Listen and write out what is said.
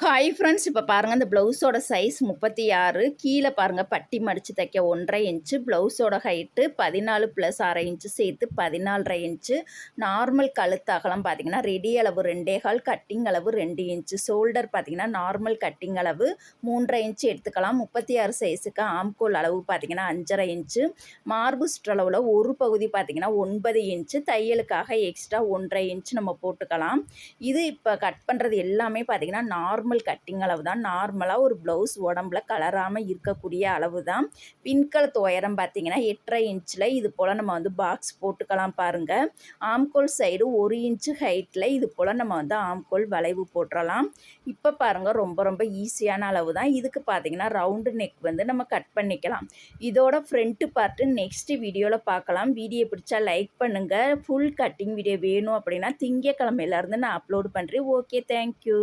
Hi friends, இப்போ பாருங்கள் இந்த ப்ளவுஸோட சைஸ் 36. கீழே பாருங்கள் பட்டி மடித்து தைக்க 1.5 இன்ச்சு. ப்ளவுஸோட ஹைட்டு 14 + அரை இன்ச்சு சேர்த்து 14.5 இன்ச்சு. நார்மல் கழுத்து அகலம் பார்த்தீங்கன்னா ரெடி அளவு 2.25, கட்டிங் அளவு 2 இன்ச்சு. ஷோல்டர் பார்த்தீங்கன்னா நார்மல் கட்டிங் அளவு 3.5 இன்ச்சு எடுத்துக்கலாம். 36 சைஸுக்கு ஆம்கோல் அளவு பார்த்தீங்கன்னா 5.5 இன்ச்சு. மார்பு சுற்றளவில் ஒரு பகுதி பார்த்தீங்கன்னா 9 இன்ச்சு. தையலுக்காக எக்ஸ்ட்ரா 1.5 இன்ச்சு நம்ம போட்டுக்கலாம். இது இப்போ கட் பண்ணுறது எல்லாமே பார்த்தீங்கன்னா நார்மல் கட்டிங் அளவு தான். நார்மலாக ஒரு ப்ளவுஸ் உடம்புல கலராமல் இருக்கக்கூடிய அளவு தான். பின்கழுத்து உயரம் பார்த்தீங்கன்னா 8.5 இன்ச்சில் இது போல் நம்ம பாக்ஸ் போட்டுக்கலாம். பாருங்கள், ஆம்கோல் சைடு 1 இன்ச்சு ஹைட்டில் இது போல் நம்ம ஆம்கோல் வளைவு போட்டுடலாம். இப்போ பாருங்கள், ரொம்ப ரொம்ப ஈஸியான அளவு தான். இதுக்கு பார்த்தீங்கன்னா ரவுண்டு நெக் நம்ம கட் பண்ணிக்கலாம். இதோட ஃப்ரண்ட் பார்ட்டு நெக்ஸ்ட் வீடியோவில் பார்க்கலாம். வீடியோ பிடிச்சா லைக் பண்ணுங்கள். ஃபுல் கட்டிங் வீடியோ வேணும் அப்படின்னா திங்கக்கிழமையிலேருந்து நான் அப்லோட் பண்ணுறேன். Okay, thank you.